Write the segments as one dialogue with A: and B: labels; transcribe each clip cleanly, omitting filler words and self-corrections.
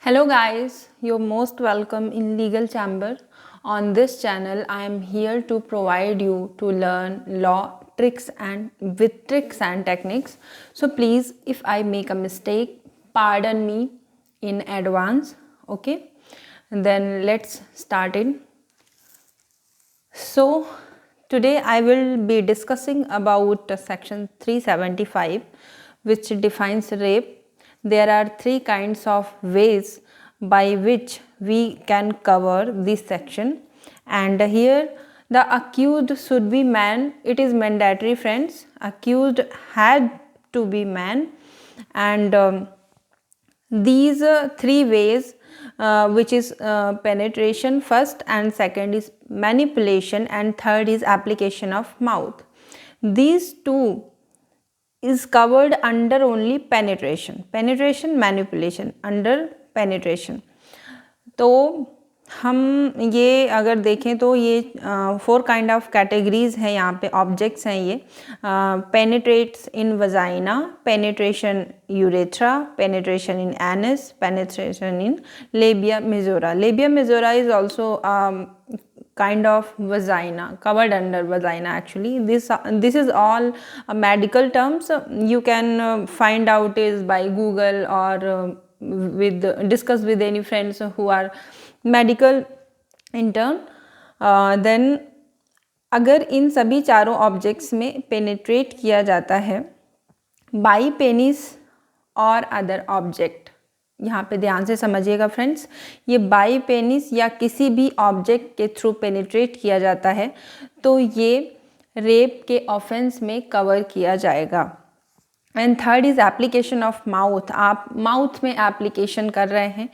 A: Hello guys, you're most welcome in Legal Chamber. On this channel, I am here to provide you to learn law tricks and with tricks and techniques. So please, if I make a mistake, pardon me in advance. Okay, and then let's start it. So today I will be discussing about section 375, which defines rape. There are three kinds of ways by which we can cover this section, and here the accused should be man. It is mandatory, friends. Accused had to be man, and these three ways, which is penetration first, and second is manipulation, and third is application of mouth. These two is covered under only penetration, manipulation under penetration. तो हम ये अगर देखें तो ये 4 kind of categories हैं, यहाँ पे ऑब्जेक्ट्स हैं ये penetrates in vagina, penetration urethra, penetration in anus, penetration in labia majora. Labia majora is also kind of vagina, covered under vagina. Actually this is all medical terms. You can find out is by Google or discuss with any friends who are medical intern. Then अगर इन सभी चारों objects में penetrate किया जाता है by penis और other object, यहाँ पे ध्यान से समझिएगा फ्रेंड्स, ये बाई पेनिस या किसी भी ऑब्जेक्ट के थ्रू पेनिट्रेट किया जाता है तो ये रेप के ऑफेंस में कवर किया जाएगा. And third is application of mouth. आप माउथ में एप्लीकेशन कर रहे हैं,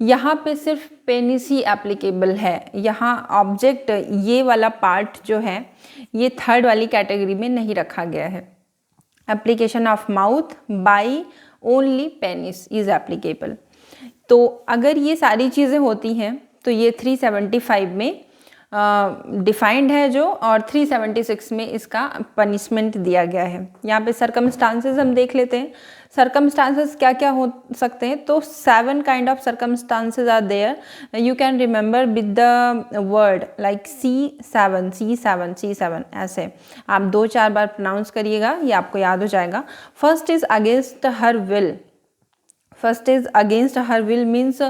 A: यहाँ पे सिर्फ पेनिस ही एप्लीकेबल है. यहाँ ऑब्जेक्ट ये वाला पार्ट जो है ये थर्ड वाली कैटेगरी में नहीं रखा गया है. Application of mouth by only penis is applicable. तो अगर ये सारी चीज़ें होती हैं तो ये 375 में डिफाइंड है जो, और 376 में इसका पनिशमेंट दिया गया है. यहाँ पे सरकमस्टांसेस हम देख लेते हैं. सरकमस्टांसेस क्या क्या हो सकते हैं, तो 7 kind of circumstances are there. You can remember with the word like C7 ऐसे आप 2-4 बार प्रोनाउंस करिएगा, ये आपको याद हो जाएगा. First is against her will. First is against her will means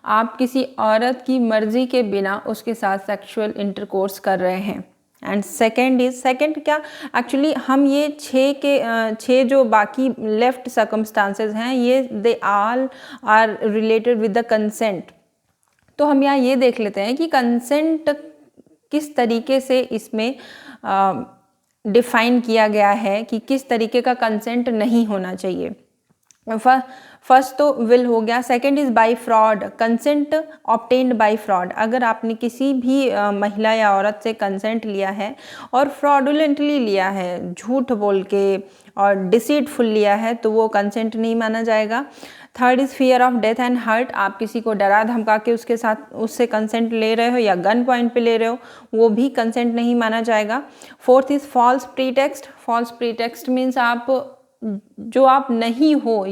A: आप किसी औरत की मर्जी के बिना उसके साथ सेक्सुअल इंटरकोर्स कर रहे हैं. एंड सेकेंड क्या, एक्चुअली हम ये 6 जो बाकी लेफ्ट सर्कमस्टांसेस हैं ये they all are related with the consent. तो हम यहाँ ये देख लेते हैं कि कंसेंट किस तरीके से इसमें डिफाइन किया गया है कि किस तरीके का कंसेंट नहीं होना चाहिए. फर्स्ट तो विल हो गया. Second is by fraud, consent obtained by fraud. अगर आपने किसी भी महिला या औरत से कंसेंट लिया है और फ्रॉडुलेंटली लिया है, झूठ बोल के और डिसीटफुल लिया है, तो वो कंसेंट नहीं माना जाएगा. Third is fear of death and hurt. आप किसी को डरा धमका के उससे कंसेंट ले रहे हो या गन पॉइंट पे ले रहे हो, वो भी कंसेंट नहीं माना जाएगा. Fourth is false pretext. False pretext means आप जो आप नहीं हो,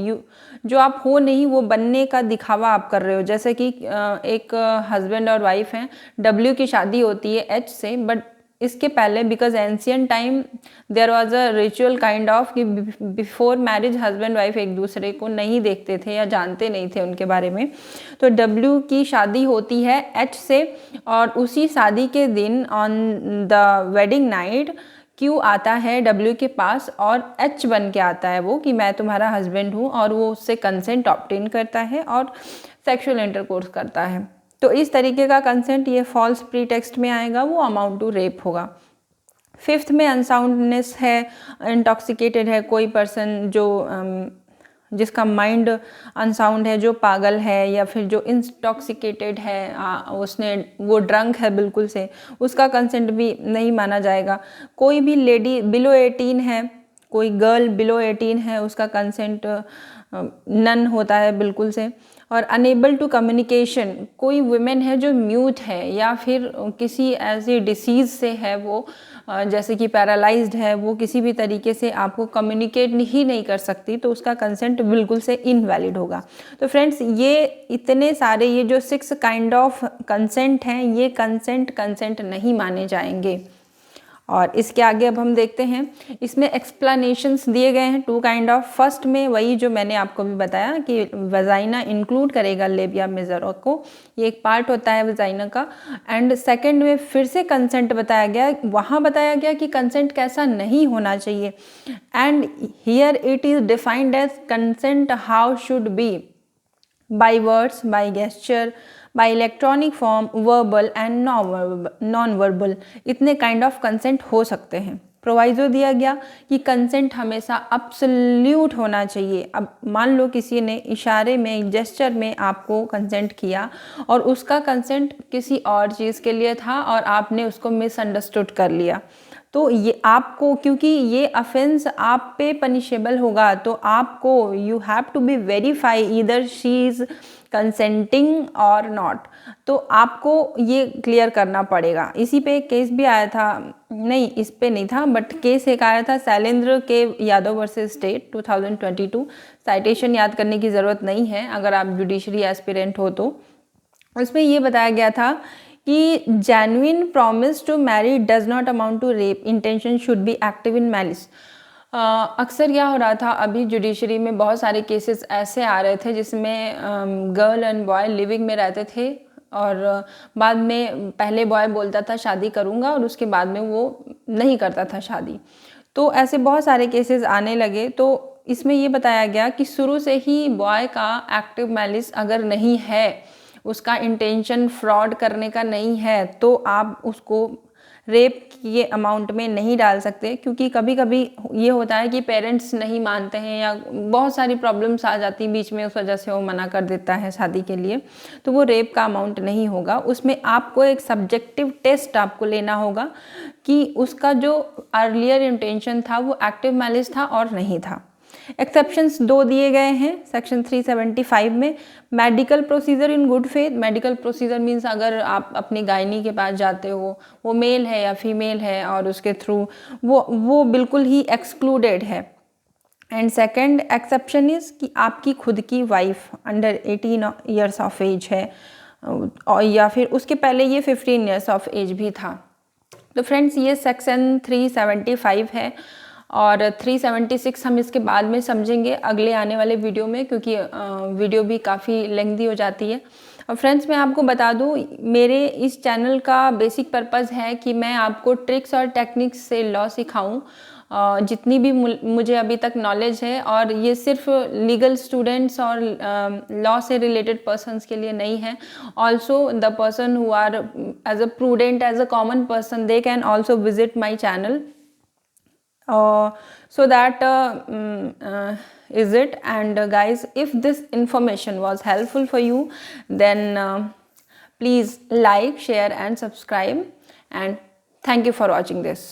A: जो आप हो नहीं वो बनने का दिखावा आप कर रहे हो. जैसे कि एक हस्बैंड और वाइफ हैं, W की शादी होती है H से, बट इसके पहले because ancient time there was a ritual kind of कि बिफोर मैरिज हस्बैंड वाइफ एक दूसरे को नहीं देखते थे या जानते नहीं थे उनके बारे में. तो W की शादी होती है H से, और उसी शादी के दिन on the wedding night Q आता है W के पास और H बन के आता है वो कि मैं तुम्हारा हस्बैंड हूँ, और वो उससे कंसेंट ऑब्टेन करता है और सेक्सुअल इंटरकोर्स करता है. तो इस तरीके का कंसेंट ये फॉल्स प्रीटेक्स्ट में आएगा, वो अमाउंट टू रेप होगा. फिफ्थ में अनसाउंडनेस है, इंटॉक्सिकेटेड है कोई पर्सन जो जिसका माइंड अनसाउंड है, जो पागल है या फिर जो इंटॉक्सिकेटेड है, उसने वो ड्रंक है बिल्कुल से, उसका कंसेंट भी नहीं माना जाएगा. कोई भी लेडी बिलो 18 है, कोई गर्ल बिलो 18 है, उसका कंसेंट नन होता है बिल्कुल से। और अनेबल टू कम्युनिकेशन, कोई वुमेन है जो म्यूट है या फिर किसी ऐसी डिसीज़ से है वो, जैसे कि पैरालाइज्ड है, वो किसी भी तरीके से आपको कम्युनिकेट ही नहीं कर सकती, तो उसका कंसेंट बिल्कुल से इनवैलिड होगा। तो फ्रेंड्स, ये इतने सारे ये जो 6 काइंड ऑफ कंसेंट हैं, ये कंसेंट नहीं माने जाएंगे। और इसके आगे अब हम देखते हैं, इसमें एक्सप्लेनेशंस दिए गए हैं 2 काइंड ऑफ। फर्स्ट में वही जो मैंने आपको भी बताया कि वजाइना इंक्लूड करेगा लेबिया मेजर को, ये एक पार्ट होता है वजाइना का। एंड सेकंड में फिर से कंसेंट बताया गया, वहाँ बताया गया कि कंसेंट कैसा नहीं होना चाहिए। And here it is defined as consent how should be, by words, by gesture, by electronic form, verbal and non verbal. इतने काइंड ऑफ कंसेंट हो सकते हैं। प्रोवाइजो दिया गया कि कंसेंट हमेशा अब्सोल्यूट होना चाहिए। अब मान लो किसी ने इशारे में, जेस्चर में आपको कंसेंट किया और उसका कंसेंट किसी और चीज़ के लिए था और आपने उसको मिसअंडरस्टूड कर लिया, तो ये आपको, क्योंकि ये अफेंस आप पे पनिशेबल होगा, तो आपको you have to be verify either she is consenting और नॉट। तो आपको ये क्लियर करना पड़ेगा। इसी पे एक केस भी आया था, नहीं इस पे नहीं था, बट केस एक आया था शैलेंद्र के यादव वर्सेस स्टेट 2022। साइटेशन याद करने की ज़रूरत नहीं है अगर आप जुडिशरी एस्पिरेंट हो तो। उसमें ये बताया गया था कि genuine promise to marry does not amount to rape, intention should be active in malice. अक्सर क्या हो रहा था, अभी जुडिशरी में बहुत सारे केसेस ऐसे आ रहे थे जिसमें गर्ल एंड बॉय लिविंग में रहते थे और बाद में पहले बॉय बोलता था शादी करूँगा और उसके बाद में वो नहीं करता था शादी। तो ऐसे बहुत सारे केसेस आने लगे। तो इसमें ये बताया गया कि शुरू से ही बॉय का एक्टिव मैलिस अगर नहीं है, उसका इंटेंशन फ्रॉड करने का नहीं है, तो आप उसको रेप के अमाउंट में नहीं डाल सकते। क्योंकि कभी कभी ये होता है कि पेरेंट्स नहीं मानते हैं या बहुत सारी प्रॉब्लम्स आ जाती हैं बीच में, उस वजह से वो मना कर देता है शादी के लिए, तो वो रेप का अमाउंट नहीं होगा। उसमें आपको एक सब्जेक्टिव टेस्ट आपको लेना होगा कि उसका जो अर्लियर इंटेंशन था वो एक्टिव मैलिस था और नहीं था। एक्सेप्शंस 2 दिए गए हैं सेक्शन 375 में। Medical procedure in good faith, medical procedure means अगर आप अपनी गायनी के पास जाते हो, वो मेल है या फीमेल है और उसके थ्रू वो बिल्कुल ही एक्सक्लूडेड है। एंड सेकंड एक्सेप्शन इज़ कि आपकी खुद की wife under 18 years of age है और या फिर उसके पहले ये 15 ईयर्स ऑफ एज भी था। तो फ्रेंड्स, ये सेक्शन 375 है और 376 हम इसके बाद में समझेंगे अगले आने वाले वीडियो में, क्योंकि वीडियो भी काफ़ी लेंथी हो जाती है। और फ्रेंड्स, मैं आपको बता दूं, मेरे इस चैनल का बेसिक पर्पज़ है कि मैं आपको ट्रिक्स और टेक्निक्स से लॉ सिखाऊं, जितनी भी मुझे अभी तक नॉलेज है। और ये सिर्फ लीगल स्टूडेंट्स और लॉ से रिलेटेड पर्सन्स के लिए नहीं है। Also the person who are as a prudent, as a common person, they can also visit my channel. So that is it. And guys, if this information was helpful for you, then please like, share and subscribe, and thank you for watching this.